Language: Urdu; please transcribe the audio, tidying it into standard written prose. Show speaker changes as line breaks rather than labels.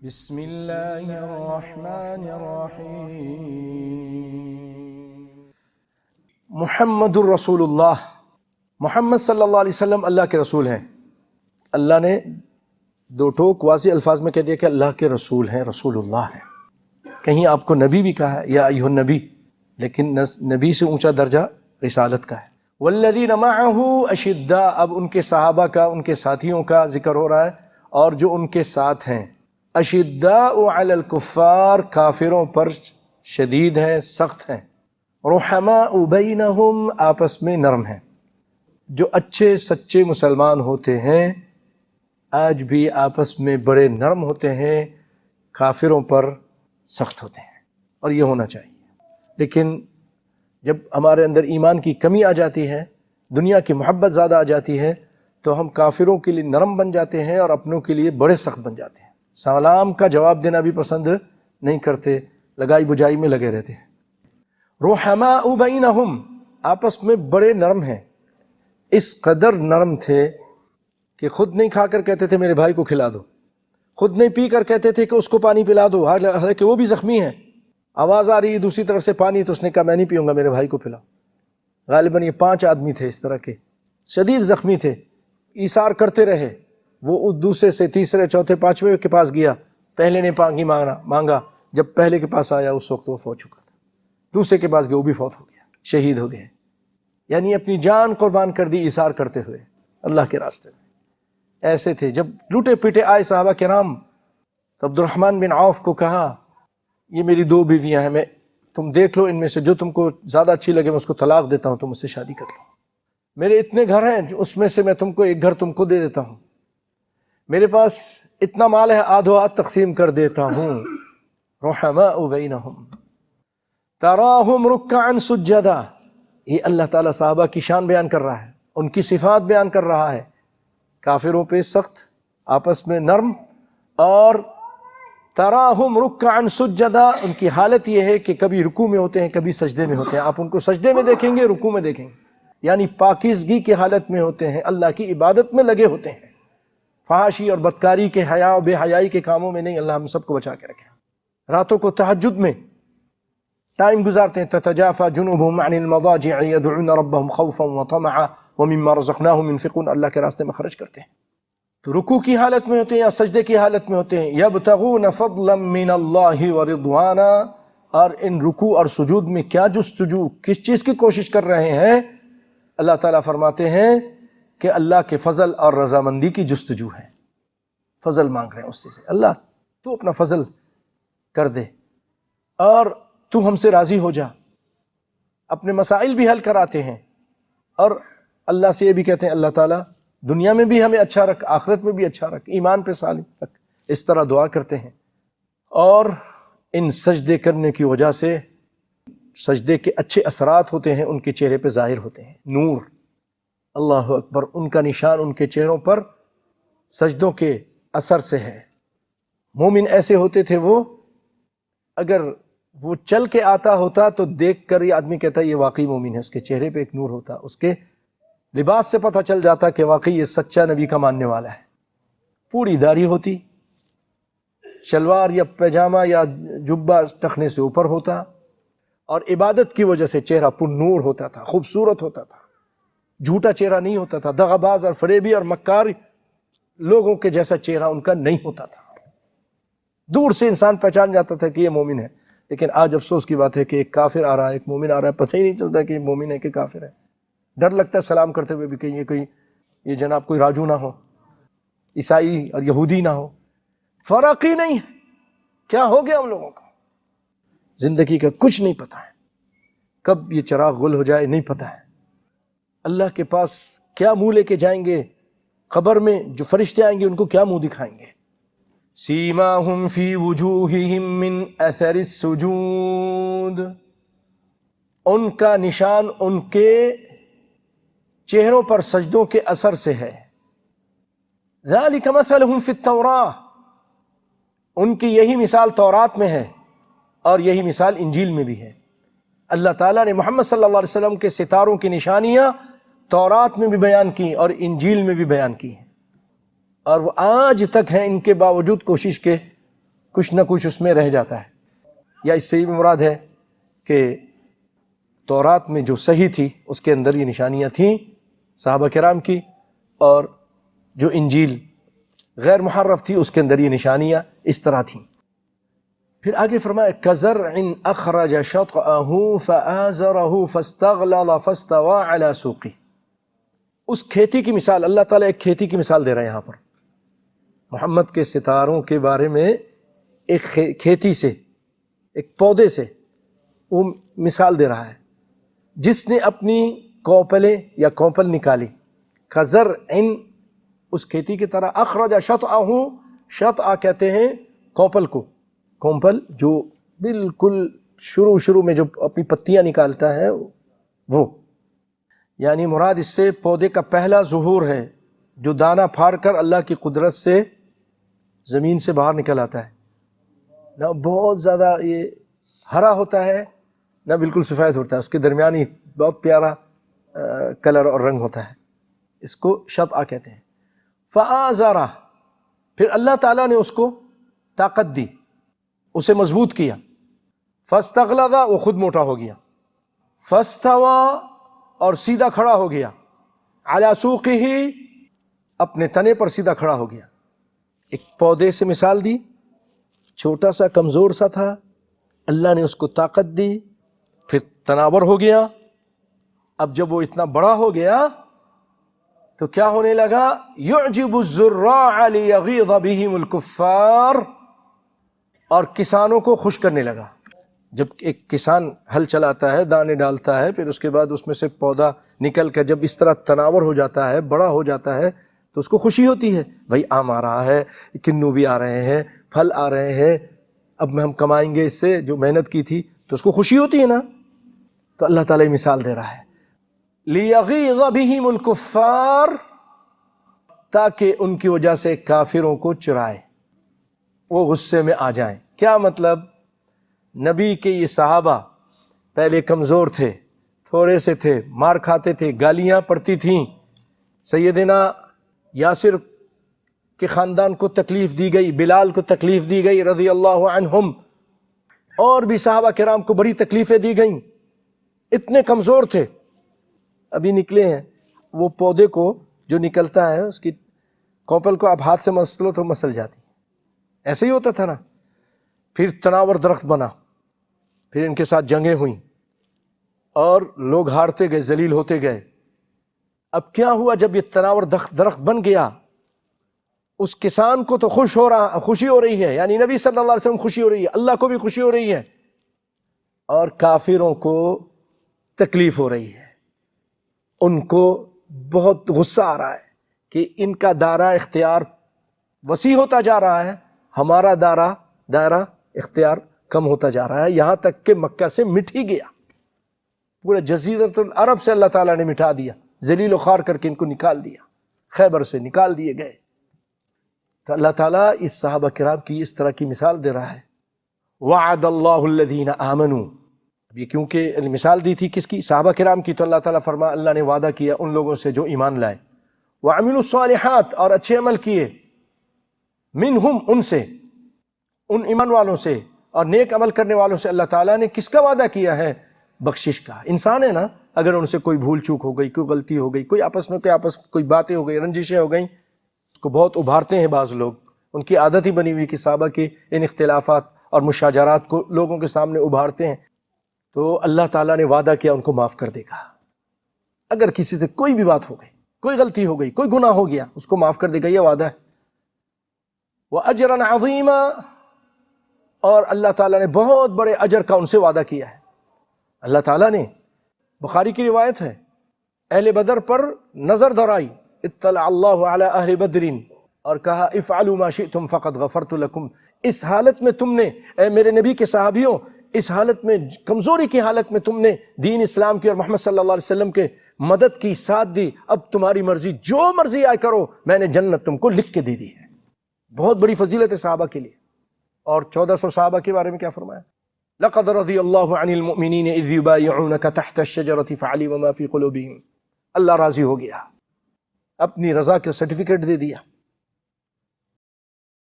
بسم اللہ الرحمن الرحیم۔ محمد الرسول اللہ، محمد صلی اللہ علیہ وسلم اللہ کے رسول ہیں۔ اللہ نے دو ٹوک واضح الفاظ میں کہہ دیا کہ اللہ کے رسول ہیں، رسول اللہ ہیں۔ کہیں آپ کو نبی بھی کہا ہے، یا ایھا النبی، لیکن نبی سے اونچا درجہ رسالت کا ہے۔ والذین معہ اشداء، اب ان کے صحابہ کا، ان کے ساتھیوں کا ذکر ہو رہا ہے، اور جو ان کے ساتھ ہیں۔ اشداء علی الکفار، کافروں پر شدید ہیں، سخت ہیں۔ رحماء بینہم، آپس میں نرم ہیں۔ جو اچھے سچے مسلمان ہوتے ہیں آج بھی آپس میں بڑے نرم ہوتے ہیں، کافروں پر سخت ہوتے ہیں، اور یہ ہونا چاہیے۔ لیکن جب ہمارے اندر ایمان کی کمی آ جاتی ہے، دنیا کی محبت زیادہ آ جاتی ہے، تو ہم کافروں کے لیے نرم بن جاتے ہیں اور اپنوں کے لیے بڑے سخت بن جاتے ہیں۔ سلام کا جواب دینا بھی پسند نہیں کرتے، لگائی بجائی میں لگے رہتے ہیں۔ رحماء بینہم، آپس میں بڑے نرم ہیں۔ اس قدر نرم تھے کہ خود نہیں کھا کر کہتے تھے میرے بھائی کو کھلا دو، خود نہیں پی کر کہتے تھے کہ اس کو پانی پلا دو، حالانکہ وہ بھی زخمی ہے، آواز آ رہی ہے دوسری طرف سے پانی، تو اس نے کہا میں نہیں پیوں گا، میرے بھائی کو پلاؤ۔ غالباً یہ 5 آدمی تھے اس طرح کے، شدید زخمی تھے، ایثار کرتے رہے۔ وہ دوسرے سے تیسرے چوتھے پانچویں کے پاس گیا، پہلے نے پانی مانگا، جب پہلے کے پاس آیا اس وقت وہ فوت چکا تھا۔ دوسرے کے پاس گیا، وہ بھی فوت ہو گیا، شہید ہو گئے۔ یعنی اپنی جان قربان کر دی ایثار کرتے ہوئے اللہ کے راستے میں۔ ایسے تھے۔ جب لوٹے پیٹے آئے صحابہ کرام تو عبد الرحمن بن عوف کو کہا یہ میری 2 بیویاں ہیں، تم دیکھ لو ان میں سے جو تم کو زیادہ اچھی لگے میں اس کو طلاق دیتا ہوں، تم اس سے شادی کر لو۔ میرے اتنے گھر ہیں اس میں سے میں تم کو ایک گھر تم کو دے دیتا ہوں، میرے پاس اتنا مال ہے آدھو آدھ تقسیم کر دیتا ہوں۔ رحماء بینہم تراہم رکعا سجدا، یہ اللہ تعالیٰ صحابہ کی شان بیان کر رہا ہے، ان کی صفات بیان کر رہا ہے۔ کافروں پہ سخت، آپس میں نرم، اور تراہم رکعا سجدا، ان کی حالت یہ ہے کہ کبھی رکوع میں ہوتے ہیں، کبھی سجدے میں ہوتے ہیں۔ آپ ان کو سجدے میں دیکھیں گے، رکوع میں دیکھیں گے، یعنی پاکیزگی کی حالت میں ہوتے ہیں، اللہ کی عبادت میں لگے ہوتے ہیں، فحاشی اور بدکاری کے، حیا و بے حیائی کے کاموں میں نہیں۔ اللہ ہم سب کو بچا کے رکھے۔ راتوں کو تہجد میں ٹائم گزارتے ہیں۔ تتجافى جنوبهم عن المضاجع يدعون ربهم خوفا وطمعا ومما رزقناهم ينفقون، اللہ کے راستے میں خرچ کرتے ہیں۔ تو رکوع کی حالت میں ہوتے ہیں یا سجدے کی حالت میں ہوتے ہیں۔ يبتغون فضلا من اللہ ورضوانا، اور ان رکوع اور سجود میں کیا جستجو، کس چیز کی کوشش کر رہے ہیں؟ اللہ تعالیٰ فرماتے ہیں کہ اللہ کے فضل اور رضامندی کی جستجو ہے، فضل مانگ رہے ہیں اس سے، اللہ تو اپنا فضل کر دے اور تو ہم سے راضی ہو جا۔ اپنے مسائل بھی حل کراتے ہیں، اور اللہ سے یہ بھی کہتے ہیں اللہ تعالیٰ دنیا میں بھی ہمیں اچھا رکھ، آخرت میں بھی اچھا رکھ، ایمان پہ سالم رکھ، اس طرح دعا کرتے ہیں۔ اور ان سجدے کرنے کی وجہ سے سجدے کے اچھے اثرات ہوتے ہیں، ان کے چہرے پہ ظاہر ہوتے ہیں، نور، اللہ اکبر، ان کا نشان ان کے چہروں پر سجدوں کے اثر سے ہے۔ مومن ایسے ہوتے تھے، وہ اگر وہ چل کے آتا ہوتا تو دیکھ کر یہ آدمی کہتا ہے یہ واقعی مومن ہے، اس کے چہرے پہ ایک نور ہوتا، اس کے لباس سے پتہ چل جاتا کہ واقعی یہ سچا نبی کا ماننے والا ہے۔ پوری داڑھی ہوتی، شلوار یا پیجامہ یا جبہ ٹخنے سے اوپر ہوتا، اور عبادت کی وجہ سے چہرہ پر نور ہوتا تھا، خوبصورت ہوتا تھا، جھوٹا چہرہ نہیں ہوتا تھا، دغا باز اور فریبی اور مکار لوگوں کے جیسا چہرہ ان کا نہیں ہوتا تھا۔ دور سے انسان پہچان جاتا تھا کہ یہ مومن ہے۔ لیکن آج افسوس کی بات ہے کہ ایک کافر آ رہا ہے، ایک مومن آ رہا ہے، پتہ ہی نہیں چلتا کہ یہ مومن ہے کہ کافر ہے۔ ڈر لگتا ہے سلام کرتے ہوئے بھی کہ یہ جناب کوئی راجو نہ ہو، عیسائی اور یہودی نہ ہو۔ فرق ہی نہیں ہے، کیا ہو گیا ہم لوگوں کو؟ زندگی کا کچھ نہیں پتہ ہے، کب یہ چراغ گل ہو جائے نہیں پتہ ہے۔ اللہ کے پاس کیا منہ لے کے جائیں گے؟ قبر میں جو فرشتے آئیں گے ان کو کیا منہ دکھائیں گے؟ سیماہم فی وجوہہم من اثر السجود، ان کا نشان ان کے چہروں پر سجدوں کے اثر سے ہے۔ ذالک مثلہم فی التوراۃ، ان کی یہی مثال تورات میں ہے، اور یہی مثال انجیل میں بھی ہے۔ اللہ تعالیٰ نے محمد صلی اللہ علیہ وسلم کے ستاروں کی نشانیاں تورات میں بھی بیان کی اور انجیل میں بھی بیان کی ہیں، اور وہ آج تک ہیں، ان کے باوجود کوشش کے کچھ نہ کچھ اس میں رہ جاتا ہے. یا اس سے بھی مراد ہے کہ تورات میں جو صحیح تھی اس کے اندر یہ نشانیاں تھیں صحابہ کرام کی، اور جو انجیل غیر محرف تھی اس کے اندر یہ نشانیاں اس طرح تھیں. پھر آگے فرمایا كَزَرْعٍ أَخْرَجَ شَطْأَهُ فَآزَرَهُ فَاسْتَغْلَظَ فَاسْتَوَىٰ عَلَىٰ سُوقِهِ. اس کھیتی کی مثال اللہ تعالیٰ ایک کھیتی کی مثال دے رہے ہیں یہاں پر. محمد کے ستاروں کے بارے میں ایک کھیتی سے، ایک پودے سے وہ مثال دے رہا ہے جس نے اپنی کوپلیں یا کوپل نکالی. كَزَرْعٍ اس کھیتی کی طرح، اخرج شطأہ، شطأ کہتے ہیں کوپل کو. کوپل جو بالکل شروع میں جو اپنی پتیاں نکالتا ہے وہ، یعنی مراد اس سے پودے کا پہلا ظہور ہے جو دانہ پھاڑ کر اللہ کی قدرت سے زمین سے باہر نکل آتا ہے. نہ بہت زیادہ یہ ہرا ہوتا ہے نہ بالکل سفید ہوتا ہے، اس کے درمیانی بہت پیارا کلر اور رنگ ہوتا ہے. اس کو شطأ کہتے ہیں. فآزرہ، پھر اللہ تعالیٰ نے اس کو طاقت دی، اسے مضبوط کیا. فاستغلظ، وہ خود موٹا ہو گیا. فاستویٰ، اور سیدھا کھڑا ہو گیا. علی سوقہ، اپنے تنے پر سیدھا کھڑا ہو گیا. ایک پودے سے مثال دی، چھوٹا سا کمزور سا تھا، اللہ نے اس کو طاقت دی، پھر تناور ہو گیا. اب جب وہ اتنا بڑا ہو گیا تو کیا ہونے لگا؟ یعجب الزراع لیغیظ بہم الکفار، اور کسانوں کو خوش کرنے لگا. جب ایک کسان ہل چلاتا ہے، دانے ڈالتا ہے، پھر اس کے بعد اس میں سے پودا نکل کر جب اس طرح تناور ہو جاتا ہے، بڑا ہو جاتا ہے، تو اس کو خوشی ہوتی ہے. بھائی آم آ رہا ہے، کنو بھی آ رہے ہیں، پھل آ رہے ہیں، اب میں ہم کمائیں گے اس سے جو محنت کی تھی، تو اس کو خوشی ہوتی ہے نا. تو اللہ تعالیٰ مثال دے رہا ہے لیغیظ بہم الکفار، تاکہ ان کی وجہ سے کافروں کو چرائے، وہ غصے میں آ جائیں. کیا مطلب؟ نبی کے یہ صحابہ پہلے کمزور تھے، تھوڑے سے تھے، مار کھاتے تھے، گالیاں پڑتی تھیں. سیدنا یاسر کے خاندان کو تکلیف دی گئی، بلال کو تکلیف دی گئی رضی اللہ عنہم، اور بھی صحابہ کرام کو بڑی تکلیفیں دی گئیں. اتنے کمزور تھے. ابھی نکلے ہیں، وہ پودے کو جو نکلتا ہے اس کی کوپل کو آپ ہاتھ سے مسلو تو مسل جاتی. ایسے ہی ہوتا تھا نا. پھر تناور درخت بنا، پھر ان کے ساتھ جنگیں ہوئیں اور لوگ ہارتے گئے، ذلیل ہوتے گئے. اب کیا ہوا؟ جب یہ تناور درخت بن گیا، اس کسان کو تو خوشی ہو رہی ہے، یعنی نبی صلی اللہ علیہ وسلم خوشی ہو رہی ہے، اللہ کو بھی خوشی ہو رہی ہے، اور کافروں کو تکلیف ہو رہی ہے. ان کو بہت غصہ آ رہا ہے کہ ان کا دائرہ اختیار وسیع ہوتا جا رہا ہے، ہمارا دائرہ اختیار کم ہوتا جا رہا ہے، یہاں تک کہ مکہ سے مٹ ہی گیا. پورے جزیرۃ العرب سے اللہ تعالیٰ نے مٹا دیا، ذلیل و خوار کر کے ان کو نکال دیا، خیبر سے نکال دیے گئے. تو اللہ تعالیٰ اس صحابہ کرام کی اس طرح کی مثال دے رہا ہے. وعد اللہ الذین آمنوا، اب یہ کیونکہ مثال دی تھی کس کی؟ صحابہ کرام کی، تو اللہ تعالیٰ فرما اللہ نے وعدہ کیا ان لوگوں سے جو ایمان لائے. وعملوا الصالحات، اور اچھے عمل کیے. منہم، ان سے، ان ایمان والوں سے اور نیک عمل کرنے والوں سے اللہ تعالیٰ نے کس کا وعدہ کیا ہے؟ بخشش کا. انسان ہے نا، اگر ان سے کوئی بھول چوک ہو گئی، کوئی غلطی ہو گئی، کوئی باتیں ہو گئی، رنجشیں ہو گئیں، اس کو بہت ابھارتے ہیں بعض لوگ. ان کی عادت ہی بنی ہوئی کہ صحابہ کے ان اختلافات اور مشاجرات کو لوگوں کے سامنے ابھارتے ہیں. تو اللہ تعالیٰ نے وعدہ کیا ان کو معاف کر دے گا. اگر کسی سے کوئی بھی بات ہو گئی، کوئی غلطی ہو گئی، کوئی گناہ ہو گیا، اس کو معاف کر دے گا، یہ وعدہ ہے. وَأَجْرًا عَظِيمًا، اور اللہ تعالیٰ نے بہت بڑے اجر کا ان سے وعدہ کیا ہے. اللہ تعالیٰ نے، بخاری کی روایت ہے، اہل بدر پر نظر دوڑائی، اطلع اللہ علی اہل بدر، اور کہا افعلوا ما شئتم فقد غفرت لکم. اس حالت میں تم نے، اے میرے نبی کے صحابیوں، اس حالت میں، کمزوری کی حالت میں تم نے دین اسلام کی اور محمد صلی اللہ علیہ وسلم کے مدد کی، ساتھ دی. اب تمہاری مرضی، جو مرضی آئے کرو، میں نے جنت تم کو لکھ کے دے دی ہے. بہت بڑی فضیلت ہے صحابہ کے لیے. اور 1400 صحابہ کے بارے میں کیا فرمایا؟ لقد رضی اللہ عن المؤمنین اذ یبایعونک تحت الشجرۃ فعلم ما فی قلوبہم. اللہ راضی ہو گیا، اپنی رضا کا سرٹیفکیٹ دے دیا.